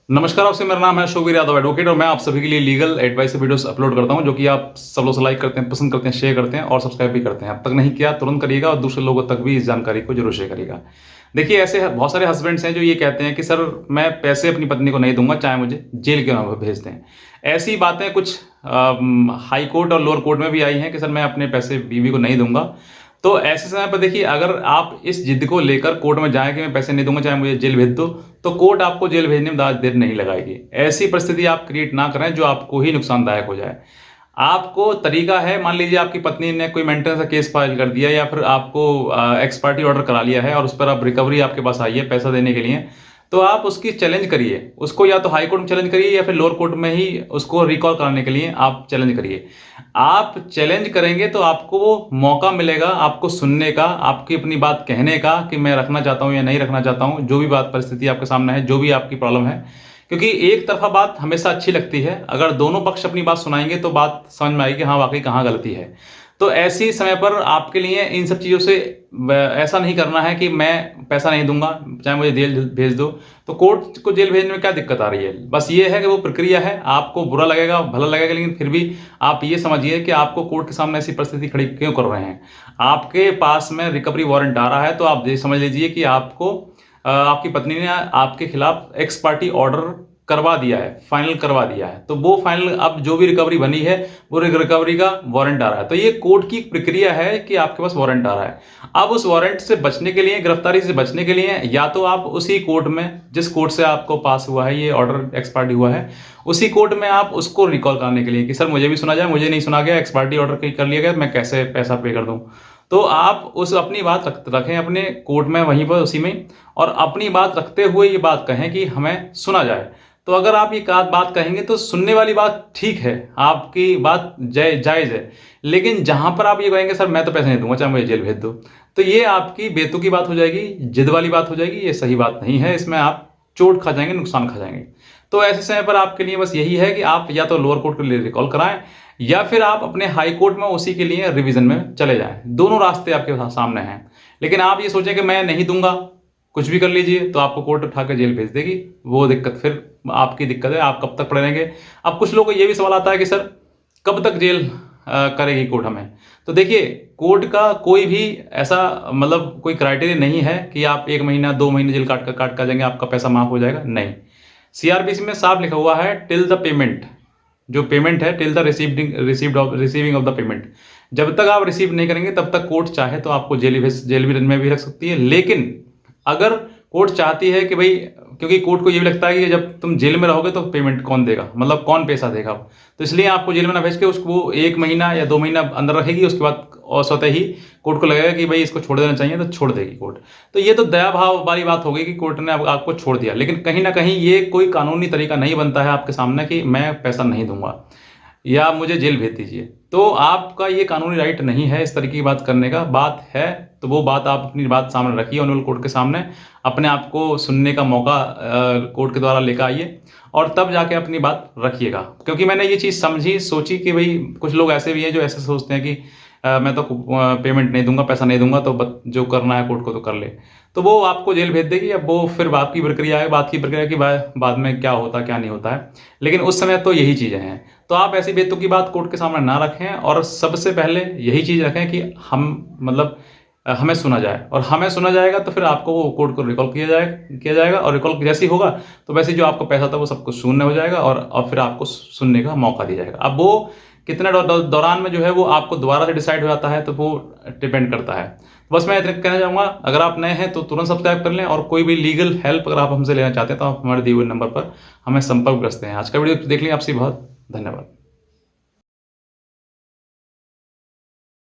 नमस्कार, आपसे मेरा नाम है शोवीर यादव एडवोकेट और मैं आप सभी के लिए लीगल एडवाइस वीडियोस अपलोड करता हूं जो कि आप सब लोग लाइक करते हैं, पसंद करते हैं, शेयर करते हैं और सब्सक्राइब भी करते हैं। अब तक नहीं किया तुरंत करिएगा और दूसरे लोगों तक भी इस जानकारी को जरूर शेयर करिएगा। देखिए, ऐसे बहुत सारे हस्बैंड्स हैं जो ये कहते हैं कि सर मैं पैसे अपनी पत्नी को नहीं दूंगा चाहे मुझे जेल क्यों ना भेज दें। ऐसी बातें कुछ हाई कोर्ट और लोअर कोर्ट में भी आई हैं कि सर मैं अपने पैसे बीवी को नहीं दूंगा। तो ऐसे समय पर देखिए, अगर आप इस जिद को लेकर कोर्ट में जाएं कि मैं पैसे नहीं दूंगा चाहे मुझे जेल भेज दो, तो कोर्ट आपको जेल भेजने में ज़्यादा देर नहीं लगाएगी। ऐसी परिस्थिति आप क्रिएट ना करें जो आपको ही नुकसानदायक हो जाए। आपको तरीका है, मान लीजिए आपकी पत्नी ने कोई मेंटेनेंस का केस फाइल कर दिया या फिर आपको एक्स पार्टी ऑर्डर करा लिया है और उस पर अब रिकवरी आपके पास आई है पैसा देने के लिए, तो आप उसकी चैलेंज करिए। उसको या तो हाई कोर्ट में चैलेंज करिए या फिर लोअर कोर्ट में ही उसको रिकॉल कराने के लिए आप चैलेंज करिए। आप चैलेंज करेंगे तो आपको वो मौका मिलेगा आपको सुनने का, आपकी अपनी बात कहने का कि मैं रखना चाहता हूं या नहीं रखना चाहता हूं, जो भी बात परिस्थिति आपके सामने है, जो भी आपकी प्रॉब्लम है। क्योंकि एक तरफा बात हमेशा अच्छी लगती है, अगर दोनों पक्ष अपनी बात सुनाएंगे तो बात समझ में आएगी कि हाँ वाकई कहाँ गलती है। तो ऐसी समय पर आपके लिए इन सब चीज़ों से ऐसा नहीं करना है कि मैं पैसा नहीं दूंगा चाहे मुझे जेल भेज दो। तो कोर्ट को जेल भेजने में क्या दिक्कत आ रही है? बस ये है कि वो प्रक्रिया है, आपको बुरा लगेगा भला लगेगा, लेकिन फिर भी आप ये समझिए कि आपको कोर्ट के सामने ऐसी परिस्थिति खड़ी क्यों कर रहे हैं। आपके पास में रिकवरी वारंट आ रहा है तो आप ये समझ लीजिए कि आपको आपकी पत्नी ने आपके खिलाफ एक्स पार्टी ऑर्डर करवा दिया है, फाइनल करवा दिया है। तो वो फाइनल अब जो भी रिकवरी बनी है वो रिकवरी का वारंट आ रहा है। तो ये कोर्ट की प्रक्रिया है कि आपके पास वारंट आ रहा है। अब उस वारंट से बचने के लिए, गिरफ्तारी से बचने के लिए, या तो आप उसी कोर्ट में जिस कोर्ट से आपको पास हुआ है ये ऑर्डर, एक्स पार्टी हुआ है, उसी कोर्ट में आप उसको रिकॉल कराने के लिए कि सर मुझे भी सुना जाए, मुझे नहीं सुना गया, एक्स पार्टी ऑर्डर कर लिया गया, मैं कैसे पैसा पे कर दूं। तो आप उस अपनी बात रखें अपने कोर्ट में वहीं पर उसी में, और अपनी बात रखते हुए ये बात कहें कि हमें सुना जाए। तो अगर आप ये बात कहेंगे तो सुनने वाली बात ठीक है, आपकी बात जायज़ है, लेकिन जहां पर आप ये कहेंगे सर मैं तो पैसे नहीं दूंगा चाहे मुझे जेल भेज दो, तो ये आपकी बेतुकी बात हो जाएगी, जिद वाली बात हो जाएगी। ये सही बात नहीं है, इसमें आप चोट खा जाएंगे, नुकसान खा जाएंगे। तो ऐसे समय पर आपके लिए बस यही है कि आप या तो लोअर कोर्ट के लिए रिकॉल कराएं या फिर आप अपने हाई कोर्ट में उसी के लिए रिवीजन में चले जाएं। दोनों रास्ते आपके सामने हैं, लेकिन आप ये सोचें कि मैं नहीं दूंगा कुछ भी कर लीजिए तो आपको कोर्ट उठा कर जेल भेज देगी। वो दिक्कत फिर आपकी दिक्कत है, आप कब तक पड़े रहेंगे। अब कुछ लोगों को ये भी सवाल आता है कि सर कब तक जेल करेगी कोर्ट हमें। तो देखिए, कोर्ट का कोई भी ऐसा मतलब कोई क्राइटेरिया नहीं है कि आप 1 महीना 2 महीने जेल काट कर जाएंगे आपका पैसा माफ हो जाएगा, नहीं। सीआरपीसी में साफ लिखा हुआ है टिल द पेमेंट, जो पेमेंट है till the receiving of the payment. जब तक आप रिसीव नहीं करेंगे तब तक कोर्ट चाहे तो आपको जेल में भी रख सकती है। लेकिन अगर कोर्ट चाहती है कि भाई, क्योंकि कोर्ट को ये भी लगता है कि जब तुम जेल में रहोगे तो पेमेंट कौन देगा, मतलब कौन पैसा देगा, तो इसलिए आपको जेल में ना भेज के उसको 1 महीना या 2 महीना अंदर रखेगी। उसके बाद और स्वतः ही कोर्ट को लगेगा कि भाई इसको छोड़ देना चाहिए तो छोड़ देगी कोर्ट। तो ये तो दया भाव वाली बात हो गई कि कोर्ट ने आपको छोड़ दिया, लेकिन कहीं ना कहीं ये कोई कानूनी तरीका नहीं बनता है आपके सामने कि मैं पैसा नहीं दूंगा या मुझे जेल भेज दीजिए। तो आपका ये कानूनी राइट नहीं है इस तरीके की बात करने का। बात है तो वो बात आप अपनी बात सामने रखिए ऑनरेबल कोर्ट के सामने, अपने आप को सुनने का मौका कोर्ट के द्वारा लेकर आइए और तब जाके अपनी बात रखिएगा। क्योंकि मैंने ये चीज़ समझी सोची कि भाई कुछ लोग ऐसे भी हैं जो ऐसे सोचते हैं कि मैं तो पेमेंट नहीं दूंगा, पैसा नहीं दूंगा, तो जो करना है कोर्ट को तो कर ले, तो वो आपको जेल भेज देगी। अब वो फिर बात की प्रक्रिया है, बात की प्रक्रिया की बाद में क्या होता है क्या नहीं होता है, लेकिन उस समय तो यही चीज़ें हैं। तो आप ऐसी बेतुकी बात कोर्ट के सामने ना रखें और सबसे पहले यही चीज़ रखें कि हम मतलब हमें सुना जाए, और हमें सुना जाएगा तो फिर आपको वो कोर्ट को रिकॉल किया जाएगा और रिकॉल जैसे ही होगा तो वैसे जो आपका पैसा था वो सब कुछ शून्य हो जाएगा और फिर आपको सुनने का मौका दिया जाएगा। अब वो कितने दौरान में जो है वो आपको दोबारा से डिसाइड हो जाता है, तो वो डिपेंड करता है। तो बस मैं इतना कहना चाहूँगा, अगर आप नए हैं तो तुरंत सब्सक्राइब कर लें, और कोई भी लीगल हेल्प अगर आप हमसे लेना चाहते हैं तो आप हमारे दिए हुए नंबर पर हमें संपर्क कर सकते हैं। आज का वीडियो देखने आपसे बहुत धन्यवाद।